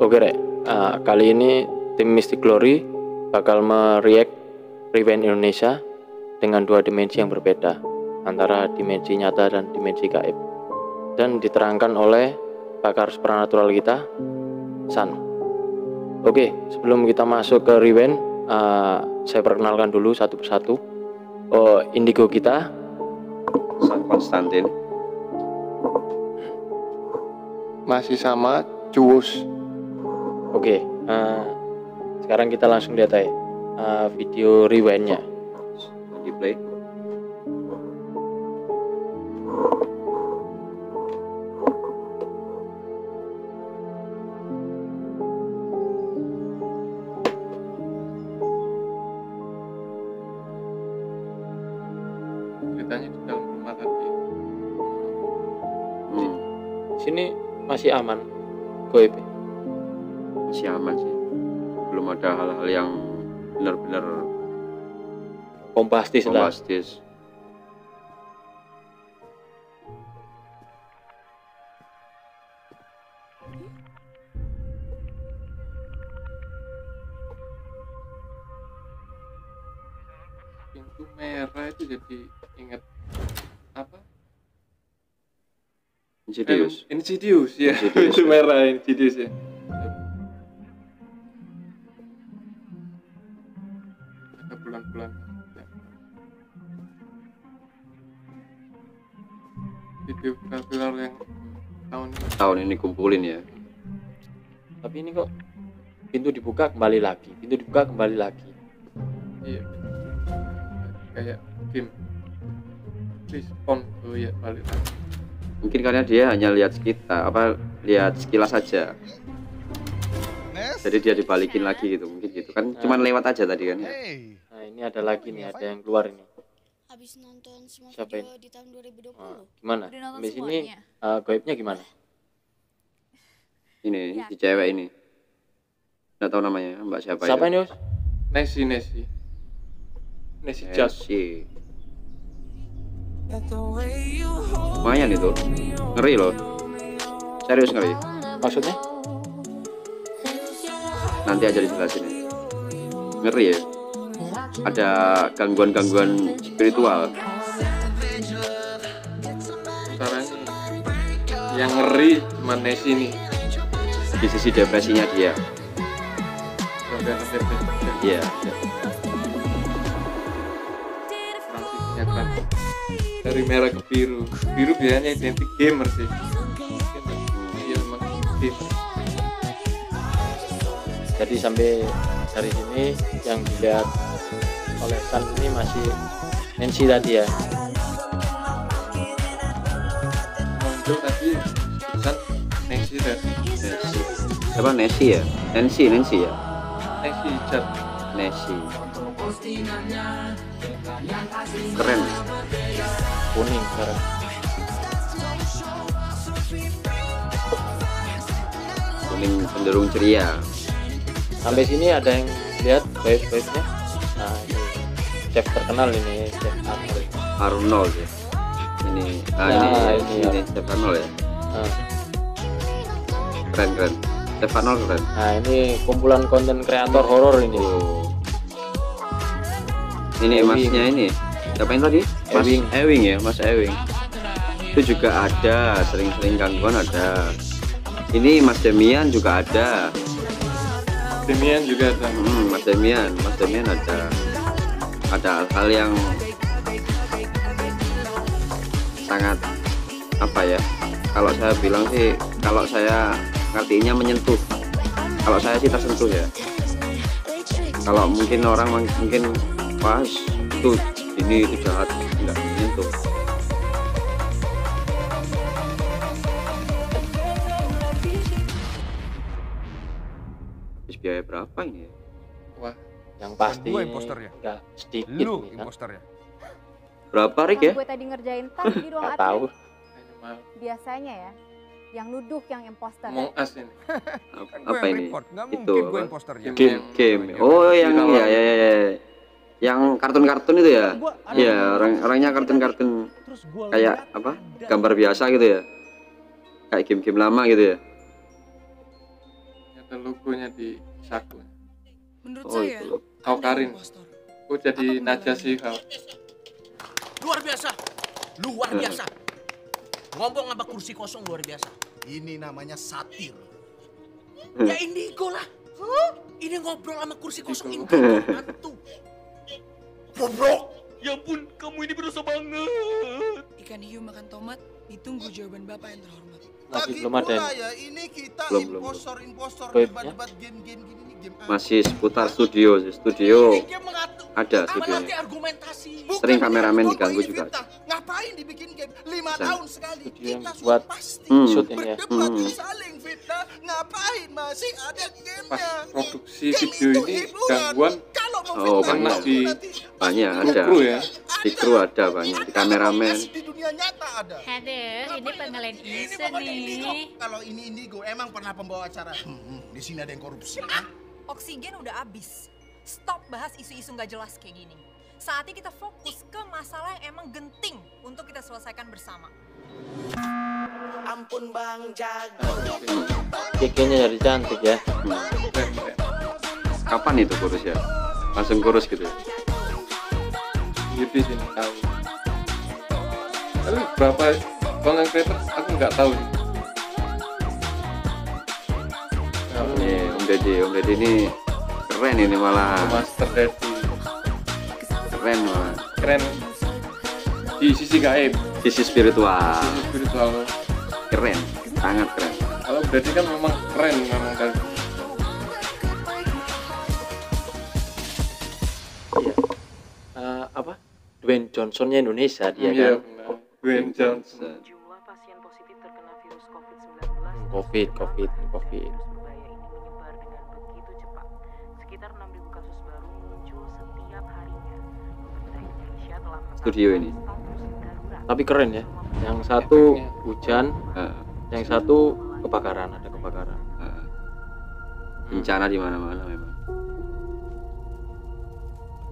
Oke Rek, kali ini tim Mystic Glory bakal mereact Rewind Indonesia dengan dua dimensi yang berbeda antara dimensi nyata dan dimensi gaib, dan diterangkan oleh pakar supernatural kita, San. Oke, sebelum kita masuk ke Rewind, saya perkenalkan dulu satu persatu. Indigo kita, San Konstantin. Masih sama Cuus. Oke, sekarang kita langsung lihat aja video rewindnya. Di play. Ceritanya di dalam rumah tadi. Sini masih aman, goib. Masih aman sih. Belum ada hal-hal yang benar-benar Bombastis lah. bombastis. Pintu merah itu jadi ingat apa? Insidious. Insidious ya. Insidious, Pintu ya. merah Insidious ya. Ada bulan-bulan. Video viral yang Tahun ini kumpulin ya. Tapi ini kok pintu dibuka kembali lagi, pintu dibuka kembali lagi. iya, kayak game respon ya balik lagi. Mungkin karena dia hanya lihat sekitar, lihat sekilas saja. Jadi dia dibalikin lagi gitu, mungkin gitu kan. Cuman lewat aja tadi kan ya. Nah ini ada lagi nih, ada yang keluar ini. Habis nonton semua Siapa video di tahun 2020. Gimana? Udah nonton Sampai sini semuanya? goibnya gimana? Ini Ya. si cewek ini. Nggak tahu namanya, Mbak siapa Siapa itu? ini, Us? Nesi Jazz. Si. Lumayan itu. Ngeri loh. Serius ngeri. Maksudnya? Nanti aja dijelasin ya. Ngeri ya. Ada gangguan-gangguan spiritual. Sekarang ini yang ngeri cuma Nesi nih. Di sisi depresinya dia. Sampai ada depresi. Iya. Transisinya kan dari merah ke biru. Biru biasanya identik gamer sih. Iya memang gamer. Jadi sampai dari sini yang dilihat oleh San ini masih Nancy tadi ya. Muncul tadi pesan Nesi dan Nessie. Siapa Nessie ya? Nancy ya? Nesi Jazz. Nessie. Keren. Kuning sekarang. Kuning cenderung ceria. Sampai sini ada yang lihat goib-goibnya. Nah ini chef terkenal ini, chef Arnold. Arnold ya. Ini, ini Chef Arnold ya. Nah, Keren. Chef Arnold keren. nah ini kumpulan konten kreator horor ini. Ini Ewing. masnya ini. Siapa yang tadi? Mas Ewing. Ewing ya, Mas Ewing. Itu juga ada, sering-sering gangguan ada. Ini Mas Demian juga ada. Demian juga ada. Mas Demian ada. Ada hal-hal yang sangat apa ya? Kalau saya bilang sih, kalau saya ngertinya menyentuh. Kalau saya sih tersentuh ya. Kalau mungkin orang mungkin pas itu ini itu jahat, enggak menyentuh. Habis biaya berapa ini ya? Wah, Yang pasti Gua imposternya. enggak sedikit Lu ini kan. imposternya. Berapa Rik ya? Gue tadi ngerjain tas di ruang Enggak tahu. admin. animal Biasanya ya, yang nuduh yang imposter. Among Us ini. Kan gue Apa yang ini? report. Nggak Itu mungkin gue apa? imposternya. Game. Oh, yang ya. Yang kartun-kartun itu ya? Iya, orangnya kartun-kartun kayak apa? Gambar biasa gitu ya. Kayak game-game lama gitu ya. ada logonya di saku. Menurut Oh saya, itu loh. Kau Anda Karin. impostor. Aku jadi Apa Najasyi kau. Luar biasa. Luar biasa. Ngomong sama kursi kosong luar biasa. Ini namanya satir. Ya indigo lah. Ini ngobrol sama kursi kosong indigo. Mantu. Goblok. Ya ampun, kamu ini berdosa banget. Ikan hiu makan tomat, ditunggu jawaban Bapak yang terhormat. Masih Lagi belum ada. pula ya, ini kita Belum. impostor Webnya? debat-debat game-game gini nih, game apa? Masih seputar studio sih. Studio Dia mengatur. ada Apa studionya. nanti argumentasi? Bukan Sering kameramen ini diganggu ini juga. fitnah. Ngapain dibikin game 5 Bisa. tahun sekali? Studio yang Kita buat sudah pasti shoot ini ya. berdebat Hmm. saling fitnah. Ngapain masih ada Pas gamenya? produksi Game video itu ini hiburan. gangguan Kalau mau Oh, fitnah banyak kamu di- nanti banyak pasti ada. kru ya. Di kru ada banyak, di kameramen. di dunia nyata ada. Aduh, ini pengelain isu pokoknya indigo. nih. Kalau ini indigo emang pernah pembawa acara. Di sini ada yang korupsi. Oksigen udah habis. Stop bahas isu-isu nggak jelas kayak gini. Saatnya kita fokus ke masalah yang emang genting untuk kita selesaikan bersama. Ampun Bang Jago. Kekenya jadi cantik ya. Keren, keren. Kapan itu kurus ya? Langsung kurus gitu ya? Beauty sini tahu. Tapi berapa content creator aku nggak tahu. Om Deddy ini keren ini malah. Master Daddy Keren malah. keren di sisi gaib, Sisi spiritual. sisi spiritual. Keren, sangat keren. Kalau berarti kan memang keren memang kan. Iya. Apa? Dwayne Johnsonnya Indonesia dia Iya kan. benar. Dwayne Johnson. Jumlah pasien positif terkena virus Covid. berbahaya ini menyebar dengan begitu cepat. Sekitar 6.000 kasus baru muncul setiap harinya. Pemerintah Indonesia telah menetapkan Studio ini. status darurat. Tapi keren ya. Yang satu Efeknya. hujan, Heeh, yang satu kebakaran, ada kebakaran. heeh. Bencana di mana-mana memang.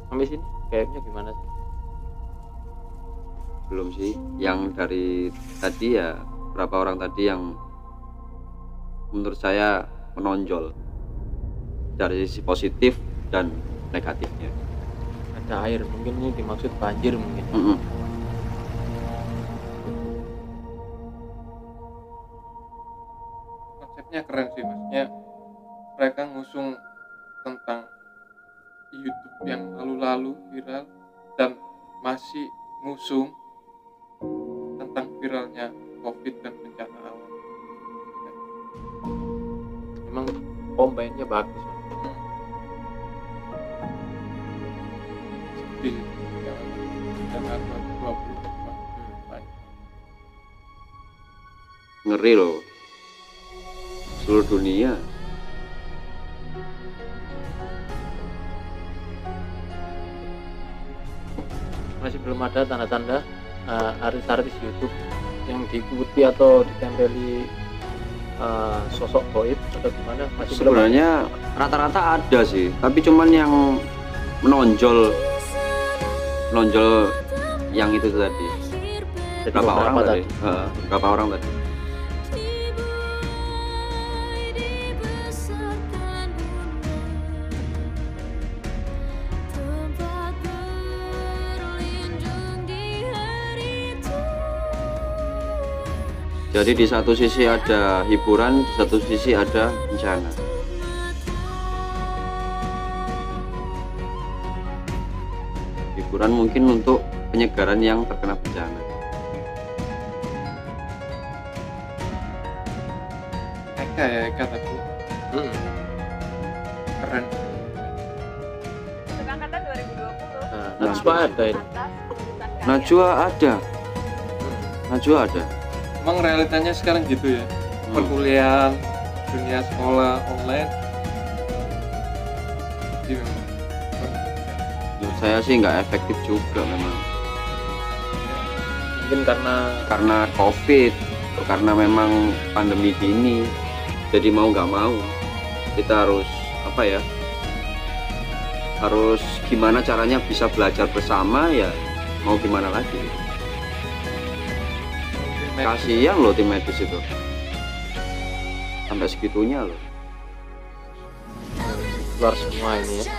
Sampai sini kayaknya gimana sih? Belum sih. Yang dari tadi ya berapa orang tadi yang menurut saya menonjol dari sisi positif dan negatifnya. Ada air, mungkin ini dimaksud banjir mungkin. Mm-mm. Konsepnya keren sih, maksudnya mereka ngusung tentang YouTube yang lalu-lalu viral dan masih ngusung tentang viralnya COVID dan bencana alam. Memang combine-nya bagus. Ya. Di Jakarta 20 banyak. Ngeri loh. Seluruh dunia. Masih belum ada tanda-tanda artis-artis YouTube yang diikuti atau ditempeli sosok goib atau gimana, masih belum ada. Sebenarnya rata-rata ada sih, tapi cuman yang menonjol yang itu tadi. Jadi Berapa orang beberapa tadi? Berapa orang tadi? Jadi di satu sisi ada hiburan, di satu sisi ada bencana. Hiburan mungkin untuk penyegaran yang terkena bencana. Eka ya, Eka tadi keren. Untuk angkatan 2020. Nah, Najwa ada ini. Atas lulusan kaya. Najwa ada. Najwa ada. Emang realitanya sekarang gitu ya, perkuliahan, dunia sekolah online. Jadi memang Menurut saya sih nggak efektif juga memang. Mungkin Karena COVID, karena memang pandemi gini, jadi mau nggak mau kita harus apa ya, harus gimana caranya bisa belajar bersama ya, mau gimana lagi. Kasihan loh tim medis itu, sampai segitunya loh. keluar semua ini ya.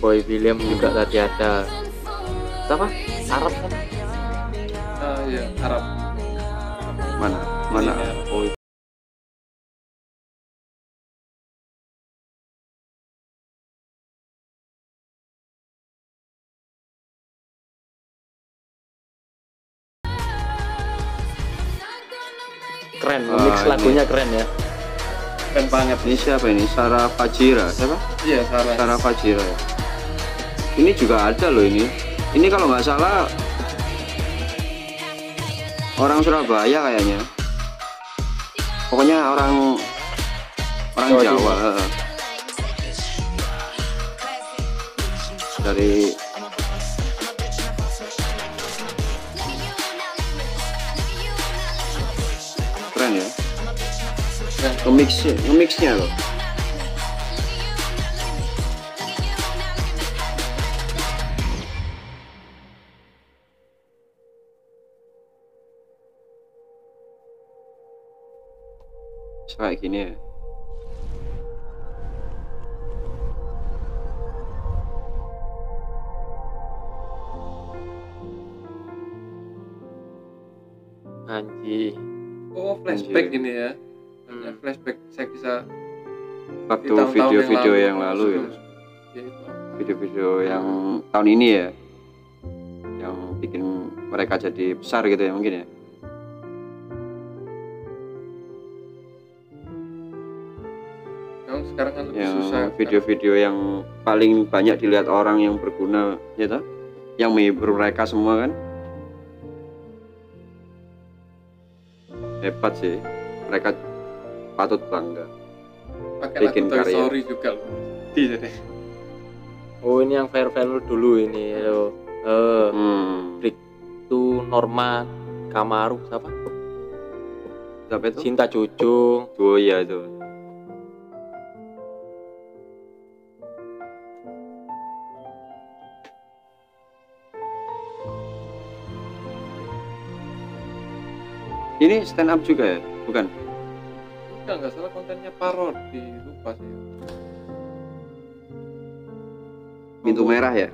Boy William juga tadi ada. Apa? Arab kan? Ya Arab. Mana? Oh, Keren, mix lagunya keren ya. keren banget. Ini siapa ini? Sarah Fajira, siapa? Iya, Sarah Fajira. Ini juga ada loh ini. Ini kalau nggak salah orang Surabaya kayaknya. Pokoknya orang Jawa. Dari keren ya. Nge-mixnya loh. Kayak gini ya. Anji. Oh, flashback ini ya. Flashback saya bisa Waktu video-video yang lalu ya. Video-video yang tahun ini ya. Yang bikin mereka jadi besar gitu ya mungkin ya. Sekarang kan lebih Yang susah. video-video yang paling banyak dilihat orang yang berguna ya toh? Yang menghibur mereka semua kan. Hebat sih, mereka patut bangga. Pakai bikin lagu Toy karya. Story juga loh. Iya deh. Oh ini yang Fair dulu ini loh. Break to Norma Kamaru siapa? Siapa itu? Cinta Cucu. Oh iya itu. Ini stand up juga ya? Bukan? Nggak salah kontennya parodi, lupa sih. Pintu merah ya?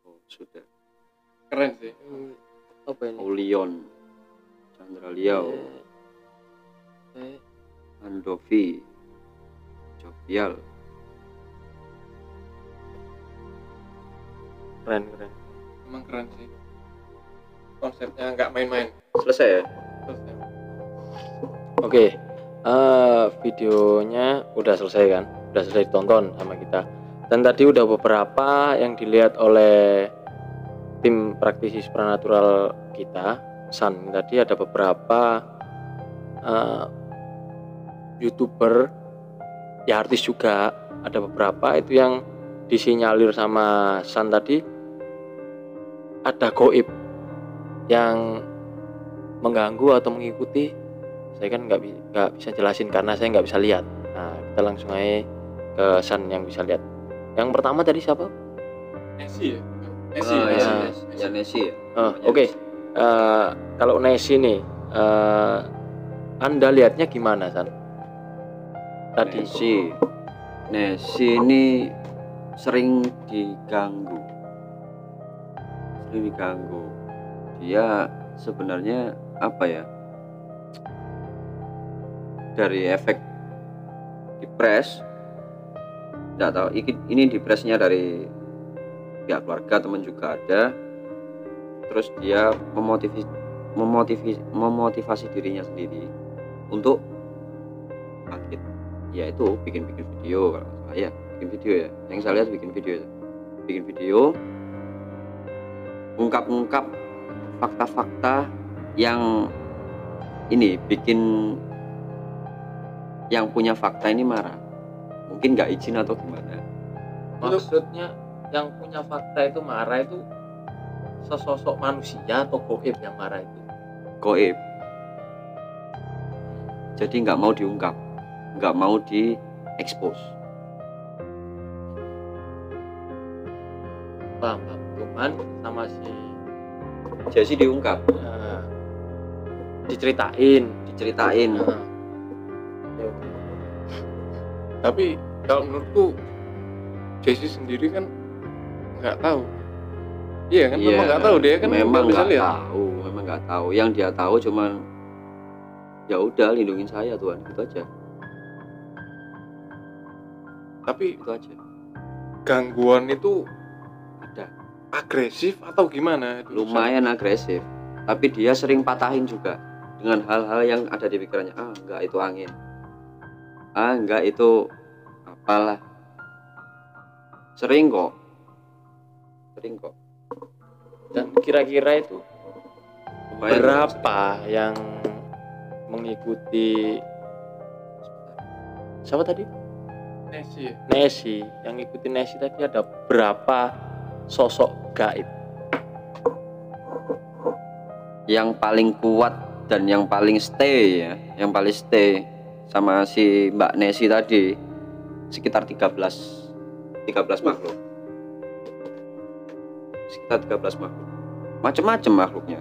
Oh, sudah. Keren sih. Apa ini? Aulion, Chandra Liao, Andovi, Jovial. Keren. Emang keren sih. Konsepnya nggak main-main. Selesai ya? Selesai. Oke, videonya udah selesai kan? Udah selesai ditonton sama kita. Dan tadi udah beberapa yang dilihat oleh tim praktisi supranatural kita, San. Tadi ada beberapa YouTuber, ya artis juga. Ada beberapa itu yang disinyalir sama San tadi ada goib yang mengganggu atau mengikuti. Saya kan nggak bisa jelasin karena saya nggak bisa lihat. Nah kita langsung aja ke San yang bisa lihat. Yang pertama tadi siapa? Nessie ya? Nessie ya? Oke. Kalau Nessie nih, Anda lihatnya gimana San? Tadi Nessie ini sering diganggu. Dia sebenarnya apa ya? Dari efek dipres, nggak tahu ini dipresnya dari pihak keluarga, teman juga ada. Terus dia memotivasi dirinya sendiri untuk bangkit, yaitu bikin video. Kalau saya bikin video ya, yang saya lihat bikin video, ungkap fakta-fakta yang ini bikin yang punya fakta ini marah, mungkin nggak izin atau gimana. Maksudnya yang punya fakta itu marah itu sesosok manusia atau goib yang marah itu? Goib. Jadi nggak mau diungkap, nggak mau diekspos. Paham. cuman sama si Jesse diungkap, diceritain. diceritain. Tapi kalau menurutku Jesse sendiri kan nggak tahu. Iya kan, memang nggak tahu, dia kan memang bisa nggak lihat. tahu, memang nggak tahu. Yang dia tahu cuman ya udah lindungin saya Tuhan, gitu aja. Tapi Itu aja. gangguan itu Ada. agresif atau gimana? Itu Lumayan agresif, tapi dia sering patahin juga dengan hal-hal yang ada di pikirannya. Ah, enggak itu angin. Ah, enggak itu apalah. Sering kok. Dan kira-kira itu Lumayan berapa yang mengikuti siapa tadi? Nessie. Nessie. Yang ngikutin Nessie tadi ada berapa sosok gaib? Yang paling kuat dan yang paling stay ya, yang paling stay sama si Mbak Nessie tadi sekitar 13 makhluk. Sekitar 13 makhluk. Macam-macam makhluknya.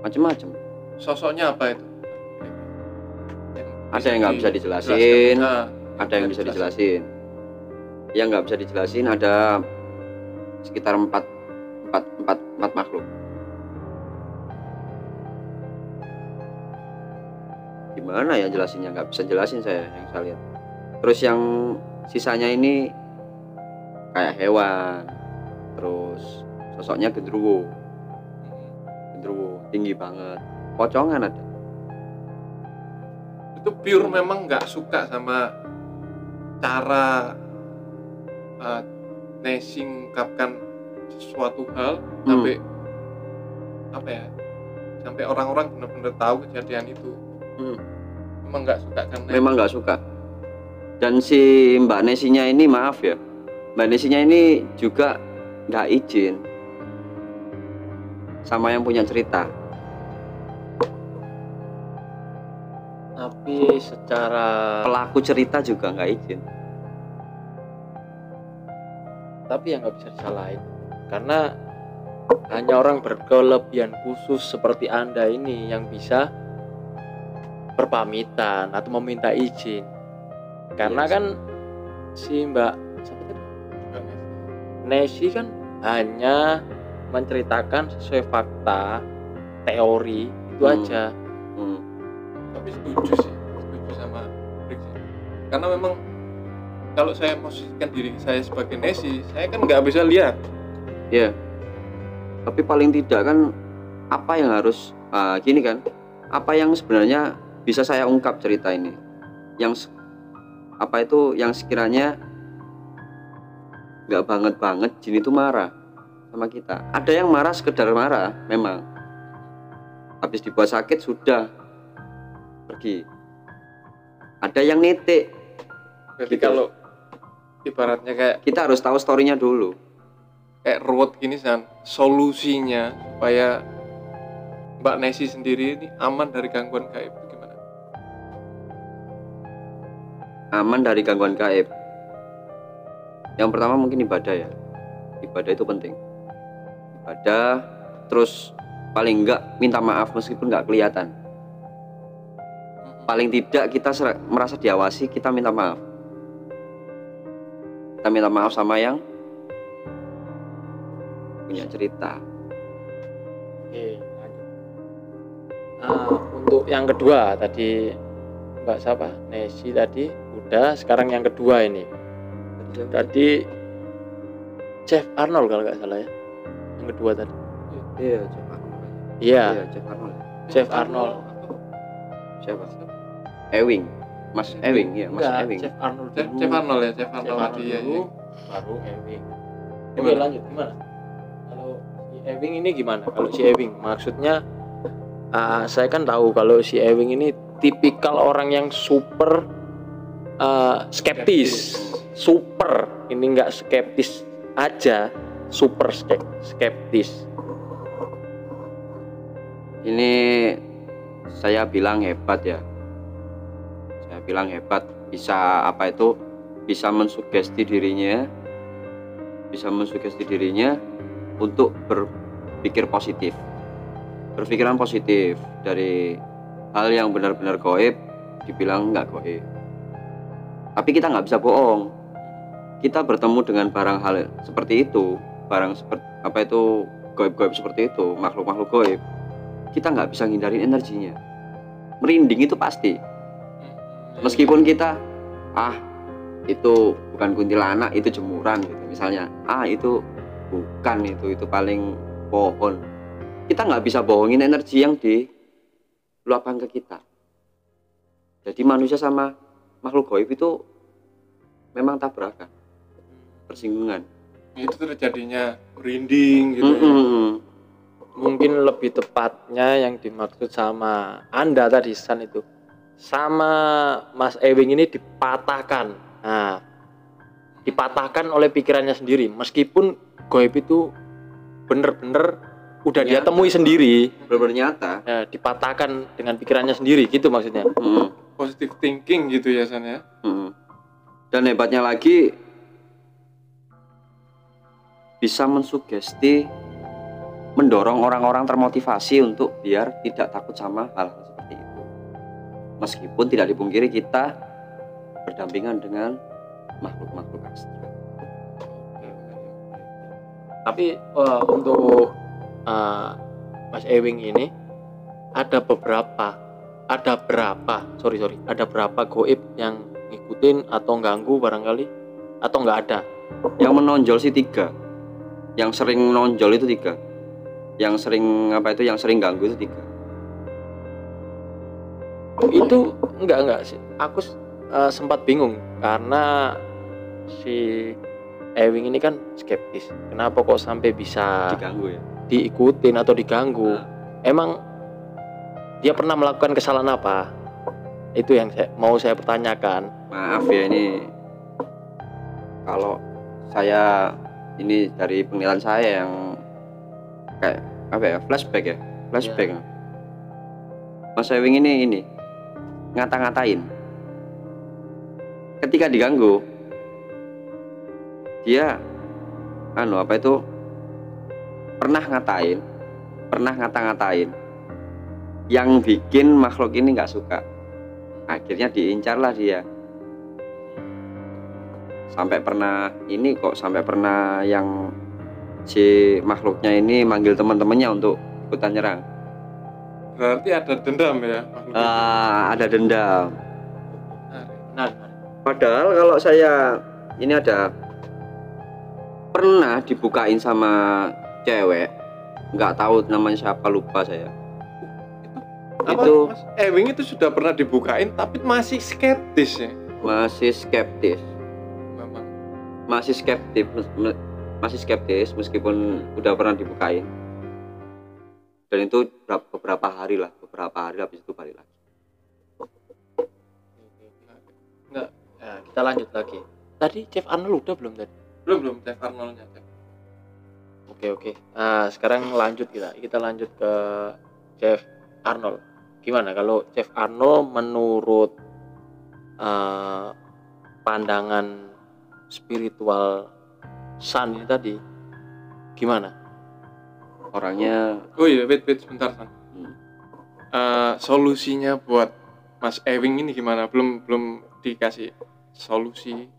Macam-macam. Sosoknya apa itu? Ada yang nggak bisa dijelasin, Nah, ada yang bisa dijelasin. Yang nggak bisa dijelasin ada sekitar 4 makhluk. Gimana ya jelasinnya, nggak bisa jelasin saya yang saya lihat. Terus yang sisanya ini kayak hewan, terus sosoknya gendruwo tinggi banget, pocongan ada. itu pure memang nggak suka sama cara Nessie mengungkapkan sesuatu hal sampai apa ya, sampai orang-orang benar-benar tahu kejadian itu. Memang nggak suka kan? Memang nggak suka. Dan si Mbak Nessie-nya ini, maaf ya, Mbak Nessie-nya ini juga nggak izin sama yang punya cerita. Tapi secara Pelaku cerita juga nggak izin. tapi ya nggak bisa disalahin karena hanya orang berkelebihan khusus seperti Anda ini yang bisa berpamitan atau meminta izin. Karena kan si Mbak siapa tadi? Nessie kan hanya menceritakan sesuai fakta, teori itu aja. Tapi setuju sama Rick sih. Karena memang kalau saya posisikan diri saya sebagai Nessie, saya kan nggak bisa lihat. Ya. Tapi paling tidak kan apa yang harus gini kan? Apa yang sebenarnya bisa saya ungkap cerita ini? Yang apa itu yang sekiranya nggak banget jin itu marah sama kita. Ada yang marah sekedar marah memang. Habis dibuat sakit sudah pergi. Ada yang nitik. Jadi Gitu. kalau ibaratnya kayak Kita harus tahu storynya dulu. kayak ruwet gini San, solusinya supaya Mbak Nessie sendiri ini aman dari gangguan gaib itu gimana? Aman dari gangguan gaib. Yang pertama mungkin ibadah ya. Ibadah itu penting. Ibadah, terus paling enggak minta maaf meskipun enggak kelihatan. Paling tidak kita merasa diawasi, kita minta maaf. Kita minta maaf sama yang punya cerita. Oke, lanjut. Untuk yang kedua tadi Mbak siapa? Nessie tadi udah, sekarang yang kedua ini. Tadi Chef Arnold kalau nggak salah ya. Yang kedua tadi. Iya, Chef Arnold. Iya, Chef Arnold. Chef Arnold. Siapa? Ewing. Mas Ewing, iya, Mas Enggak, Ewing. Chef Arnold. Chef Arnold ya, Chef Arnold tadi ya. dulu, baru Ewing. Oke, Gimana? lanjut gimana? Kalau si Ewing ini gimana? Kalau si Ewing maksudnya saya kan tahu kalau si Ewing ini tipikal orang yang super skeptis. Super, ini nggak skeptis aja, super skeptis. Ini saya bilang hebat ya. Saya bilang hebat, bisa apa itu, bisa mensugesti dirinya, bisa mensugesti dirinya untuk berpikir positif, berpikiran positif dari hal yang benar-benar gaib dibilang nggak gaib. Tapi kita nggak bisa bohong, kita bertemu dengan barang hal seperti itu, barang seperti apa itu gaib-gaib seperti itu, makhluk-makhluk gaib, kita nggak bisa ngindarin energinya. Merinding itu pasti, meskipun kita itu bukan kuntilanak, itu jemuran gitu misalnya, itu bukan, itu paling pohon. Kita nggak bisa bohongin energi yang diluapkan ke kita. Jadi manusia sama makhluk gaib itu memang tabrakan, persinggungan. Itu terjadinya merinding gitu ya. Mungkin lebih tepatnya yang dimaksud sama Anda tadi San itu, sama Mas Ewing ini dipatahkan. Nah, dipatahkan oleh pikirannya sendiri, meskipun gaib itu bener-bener udah dia temui sendiri, bener-bener nyata. Ya, dipatahkan dengan pikirannya sendiri gitu maksudnya. Positive thinking gitu ya San ya. Dan hebatnya lagi bisa mensugesti, mendorong orang-orang termotivasi untuk biar tidak takut sama hal-hal seperti itu. Meskipun tidak dipungkiri kita berdampingan dengan makhluk-makhluk astral. Tapi untuk Mas Ewing ini ada berapa goib yang ngikutin atau ganggu barangkali, atau nggak ada? Yang menonjol sih 3. Yang sering menonjol itu 3. Yang sering ganggu itu 3. Itu enggak sih. Aku sempat bingung karena si Ewing ini kan skeptis. Kenapa kok sampai bisa diganggu ya? Diikutin atau diganggu? Emang dia pernah melakukan kesalahan apa? Itu yang mau saya pertanyakan. Maaf ya, ini kalau saya ini dari penilaian saya yang kayak flashback. Ya. Mas Ewing ini ngata-ngatain. Ketika diganggu, dia pernah ngata-ngatain yang bikin makhluk ini nggak suka. Akhirnya diincarlah dia. Sampai pernah yang si makhluknya ini manggil teman-temannya untuk ikutan nyerang. Berarti ada dendam ya? Ada dendam. Nah. Padahal kalau saya ini ada pernah dibukain sama cewek, nggak tahu namanya siapa, lupa saya. Itu Mas Ewing itu sudah pernah dibukain tapi masih skeptis ya? Masih skeptis. Memang. Masih skeptis meskipun udah pernah dibukain. Dan itu beberapa hari habis itu balik lagi. Enggak, ya, kita lanjut lagi. Tadi Chef Arnold udah belum tadi? Belum Chef Arnoldnya. Oke. Nah, sekarang kita lanjut ke Chef Arnold. Gimana kalau Chef Arnold menurut pandangan spiritual San ini tadi gimana? Orangnya wait sebentar San. Solusinya buat Mas Ewing ini gimana? Belum dikasih solusi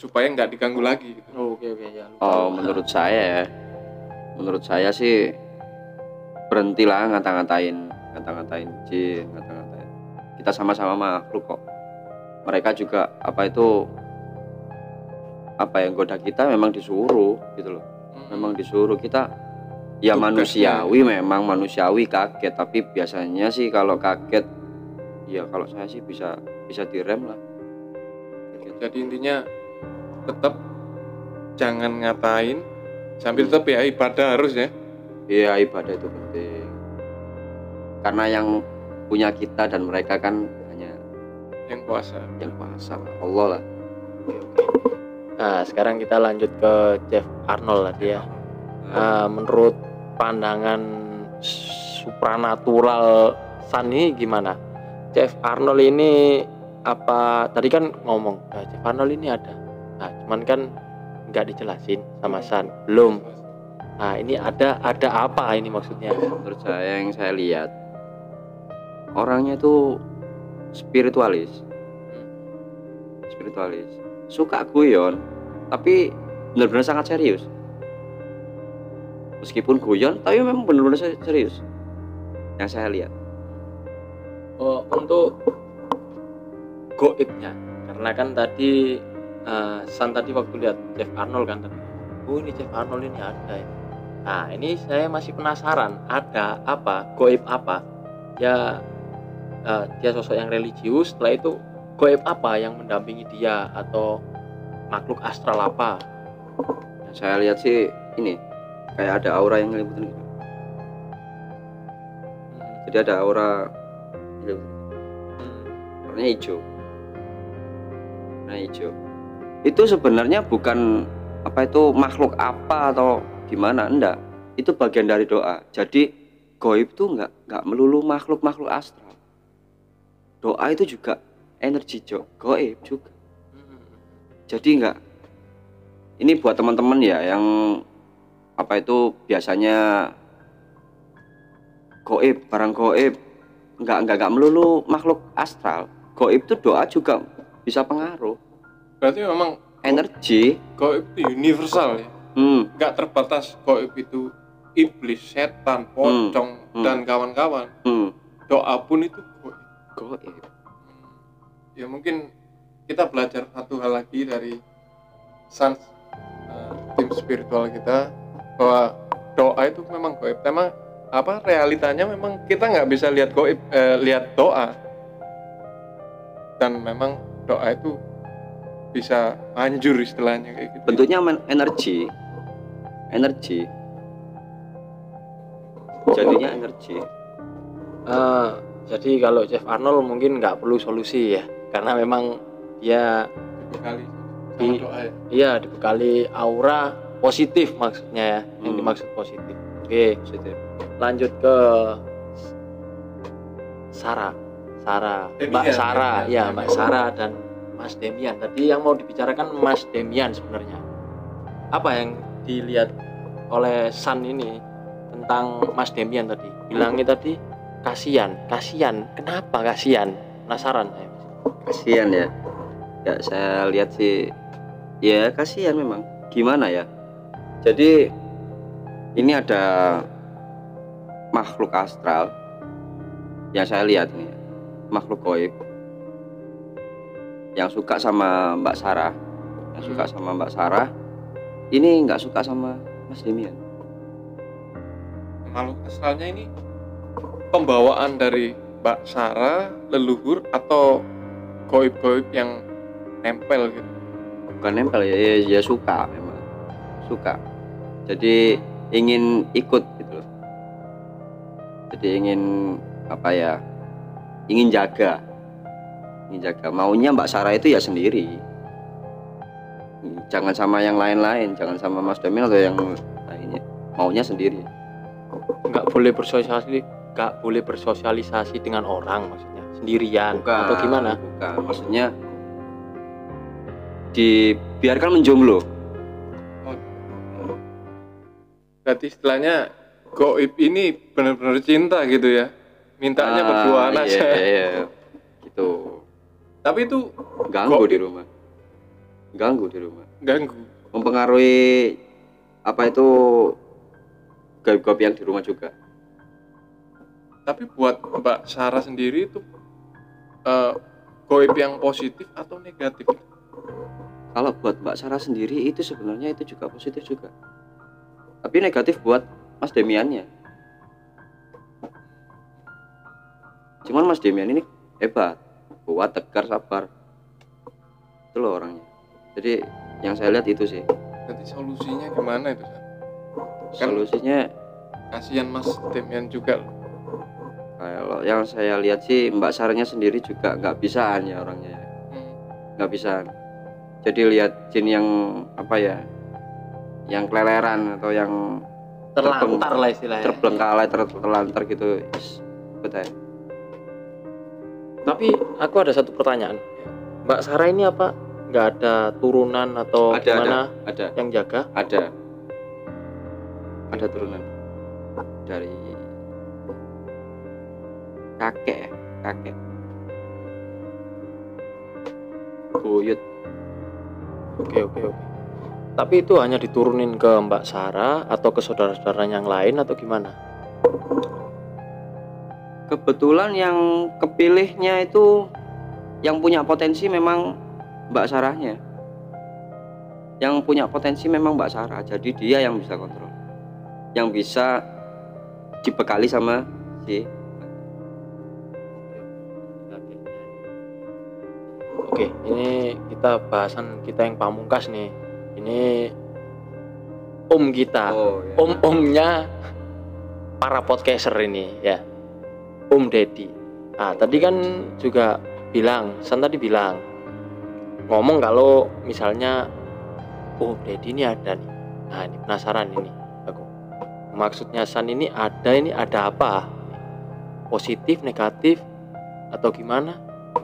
supaya nggak diganggu lagi gitu. Oke ya. Menurut saya sih berhentilah ngata-ngatain jin, ngata-ngatain. Kita sama-sama makhluk kok. Mereka juga yang goda kita memang disuruh gitu loh. Memang disuruh, kita ya manusiawi kaget, tapi biasanya sih kalau kaget ya kalau saya sih bisa direm lah. Jadi intinya tetap jangan ngatain, sambil tetap ya ibadah harus ya. Iya, ibadah itu penting. Karena yang punya kita dan mereka kan hanya yang kuasa Allah lah. Nah, sekarang kita lanjut ke Chef Arnold tadi ya. Menurut pandangan supranatural San ini gimana? Chef Arnold ini tadi kan ngomong Chef Arnold ini ada. Nah, cuman kan nggak dijelasin sama San, belum. Nah ini ada apa ini maksudnya? Menurut saya yang saya lihat orangnya itu spiritualis, suka guyon, tapi benar-benar sangat serius. Meskipun guyon, tapi memang benar-benar serius. Yang saya lihat. Oh, untuk goibnya, karena kan tadi San tadi waktu lihat Chef Arnold kan, oh ini Chef Arnold ini ada ini. Nah ini saya masih penasaran, ada apa, goib apa? Ya dia sosok yang religius, setelah itu goib apa yang mendampingi dia atau makhluk astral apa? Yang saya lihat sih ini kayak ada aura yang ngeliputin gitu. Jadi ada aura warnanya hijau. Itu sebenarnya bukan apa itu makhluk apa atau gimana, enggak. Itu bagian dari doa. Jadi goib itu enggak melulu makhluk astral. Doa itu juga energi goib juga. Jadi enggak. Ini buat teman-teman ya yang apa itu biasanya goib, barang goib enggak melulu makhluk astral. Goib itu doa juga bisa pengaruh. Berarti memang energi goib itu universal ya. Enggak terbatas goib itu iblis, setan, pocong dan kawan-kawan. Doa pun itu goib. Ya mungkin kita belajar satu hal lagi dari Sans, tim spiritual kita, bahwa doa itu memang goib. Memang apa realitanya memang kita nggak bisa lihat goib, lihat doa. Dan memang doa itu bisa manjur istilahnya kayak gitu. Bentuknya energi. Jadinya energi. Jadi kalau Chef Arnold mungkin nggak perlu solusi ya, karena memang dia dibekali sama doa ya. Iya, dibekali aura positif maksudnya ya, yang dimaksud positif. Oke, positif. Lanjut ke Sarah, Mbak Sarah, ya Mbak Sarah dan Mas Demian. Tadi yang mau dibicarakan Mas Demian sebenarnya. Apa yang dilihat oleh San ini tentang Mas Demian tadi? Bilangnya tadi kasihan. Kenapa kasihan? Penasaran saya. Kasihan ya. Ya saya lihat sih ya kasihan memang. Gimana ya? Jadi ini ada makhluk astral yang saya lihat nih, makhluk goib yang suka sama Mbak Sarah, ini nggak suka sama Mas Demian. Makhluk astralnya ini pembawaan dari Mbak Sarah, leluhur, atau goib-goib yang nempel gitu? Bukan nempel ya suka, memang suka. Jadi ingin ikut gitu loh. Jadi ingin apa ya? Ingin jaga. Maunya Mbak Sarah itu ya sendiri. Jangan sama yang lain-lain, jangan sama Mas Demian atau yang lainnya. Maunya sendiri. Nggak boleh bersosialisasi dengan orang, maksudnya sendirian atau gimana? Bukan, maksudnya dibiarkan menjomblo. Berarti istilahnya goib ini benar-benar cinta gitu ya, mintanya berduaan aja. Iya, gitu. Tapi itu ganggu di rumah. Mempengaruhi apa itu goib-goib yang di rumah juga. Tapi buat Mbak Sarah sendiri itu goib yang positif atau negatif? Kalau buat Mbak Sarah sendiri itu sebenarnya itu juga positif juga. Tapi negatif buat Mas Demiannya. Cuman Mas Demian ini hebat, kuat, tegar, sabar. Itu loh orangnya. Jadi yang saya lihat itu sih. Berarti solusinya gimana itu? Solusinya kasihan Mas Demian juga. Kalau yang saya lihat sih Mbak Sarahnya sendiri juga nggak bisaan ya orangnya. Nggak bisaan. Jadi lihat jin yang apa ya? Yang keleleran atau yang terlantar lah istilahnya, terbengkalai, terlantar gitu, betul. Tapi aku ada satu pertanyaan, Mbak Sarah ini apa nggak ada turunan atau gimana ada yang jaga? ada turunan dari kakek buyut. Oke. Tapi itu hanya diturunin ke Mbak Sarah atau ke saudara-saudaranya yang lain atau gimana? Kebetulan yang kepilihnya itu yang punya potensi memang Mbak Sarahnya. Yang punya potensi memang Mbak Sarah. Jadi dia yang bisa kontrol. Yang bisa dibekali sama si. Oke, ini kita bahasan kita yang pamungkas nih. Ini om kita, ya. Om-omnya para podcaster ini ya, Om Deddy. Nah, tadi kan juga San tadi bilang ngomong kalau misalnya Om Deddy ini ada nih. Nah, ini penasaran ini aku. Maksudnya San ini ada apa? Positif, negatif atau gimana?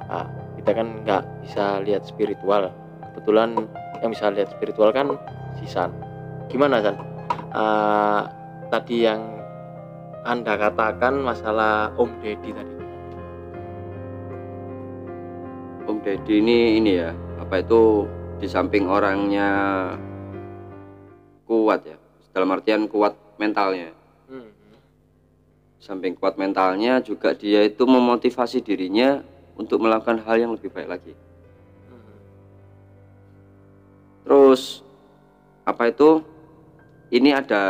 Nah, kita kan nggak bisa lihat spiritual. Kebetulan yang bisa lihat spiritual kan si San. Gimana San? Tadi yang Anda katakan masalah Om Deddy tadi. Om Deddy ini ya, apa itu di samping orangnya kuat ya, dalam artian kuat mentalnya. Samping kuat mentalnya juga dia itu memotivasi dirinya untuk melakukan hal yang lebih baik lagi. Terus apa itu? Ini ada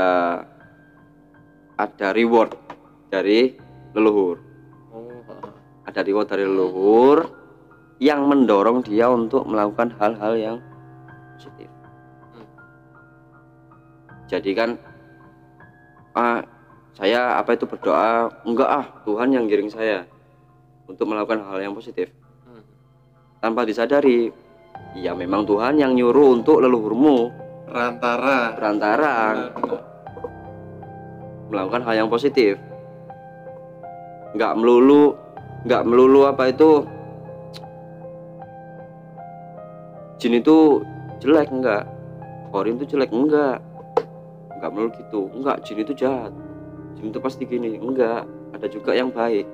reward dari leluhur. Ada reward dari leluhur yang mendorong dia untuk melakukan hal-hal yang positif. Jadi kan saya apa itu berdoa, enggak Tuhan yang giring saya untuk melakukan hal yang positif. Tanpa disadari, ya memang Tuhan yang nyuruh untuk leluhurmu perantara melakukan hal yang positif. Enggak melulu apa itu jin itu jelek, enggak. Korin itu jelek, enggak melulu gitu. Enggak, jin itu jahat, jin itu pasti gini, enggak. Ada juga yang baik.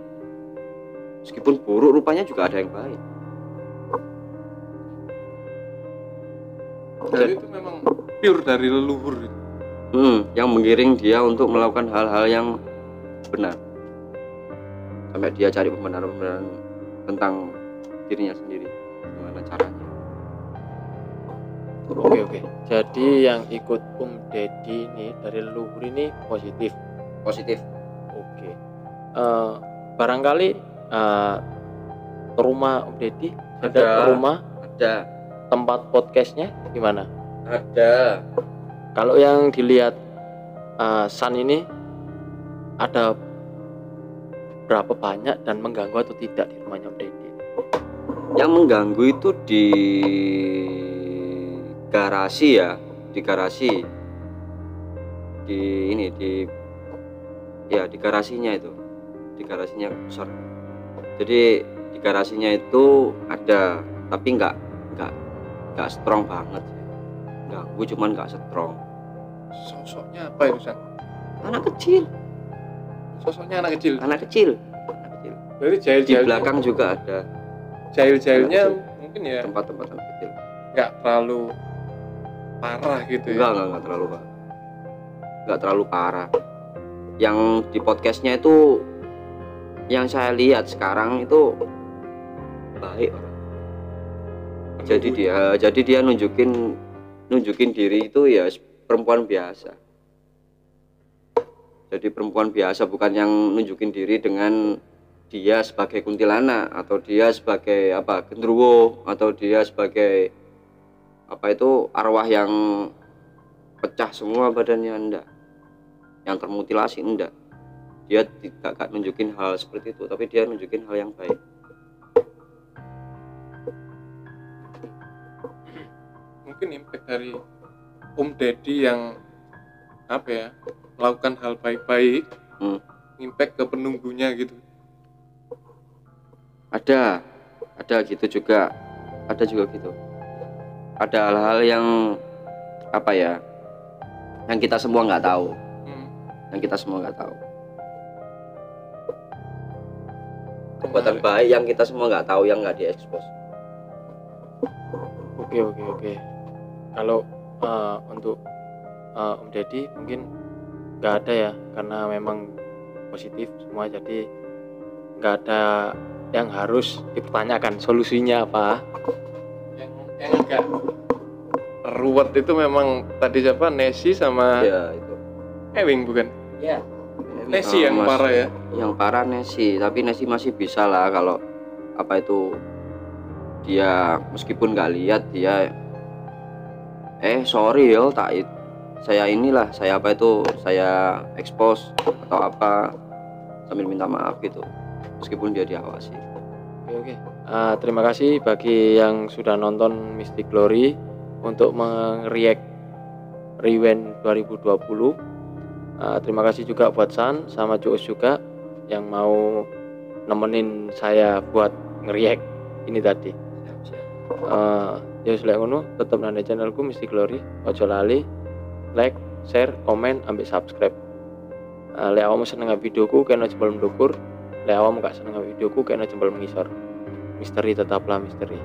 Meskipun buruk rupanya juga ada yang baik. Jadi itu memang pure dari leluhur. Yang menggiring dia untuk melakukan hal-hal yang benar. Sampai dia cari pembenaran tentang dirinya sendiri, gimana caranya. Oke. Jadi yang ikut Om Deddy ini dari leluhur ini positif. Oke. Barangkali ke rumah Om Deddy ada rumah? Ada. Tempat podcastnya gimana? Ada. Kalau yang dilihat San ini ada berapa banyak dan mengganggu atau tidak di rumahnya Om Deddy? Yang mengganggu itu di garasi ya, di garasinya itu, di garasinya besar. Jadi di garasinya itu ada, tapi nggak strong banget, ganggu cuman nggak strong. Sosoknya apa itu San? Anak kecil. Sosoknya anak kecil. Berarti jahil-jahil di belakang juga ada. Jahil-jahilnya mungkin ya. Tempat-tempat anak kecil. Nggak terlalu parah gitu ya. Enggak terlalu parah. Nggak terlalu parah. Yang di podcastnya itu yang saya lihat sekarang itu baik orang. Jadi dia nunjukin diri itu ya perempuan biasa. Jadi perempuan biasa, bukan yang nunjukin diri dengan dia sebagai kuntilanak atau dia sebagai gendruwo atau dia sebagai arwah yang pecah semua badannya, enggak. Yang termutilasi, enggak. Dia tidak nunjukin hal seperti itu, tapi dia nunjukin hal yang baik. Mungkin impact dari Om Deddy yang melakukan hal baik-baik, impact ke penunggunya gitu. Ada gitu juga, gitu. ada hal-hal yang apa ya, yang kita semua nggak tahu, perbuatan baik yang kita semua nggak tahu, yang nggak diekspos. Oke. Kalau untuk Om Deddy mungkin nggak ada ya, karena memang positif semua, jadi nggak ada yang harus dipertanyakan solusinya apa. Yang agak ruwet itu memang tadi siapa, Nesi sama Ya itu. Ewing bukan? Ya. Nesi yang parah ya. Yang parah Nesi, tapi Nesi masih bisa lah kalau apa itu, dia meskipun nggak lihat dia sorry yo tak saya inilah, saya apa itu, saya expose atau apa sambil minta maaf gitu, meskipun dia diawasi. Oke. Terima kasih bagi yang sudah nonton Mystic Glory untuk mereact Rewind 2020. Terima kasih juga buat San sama Cuus juga yang mau nemenin saya buat nge-react ini tadi. Ya sudah ngono, tetap nanda channelku Mystic Glory. Ojo lali like, share, komen, ambil subscribe. Lek awakmu seneng videoku kena jempol mendukur, lek awakmu gak seneng videoku kena jempol mengisor. Misteri tetaplah misteri.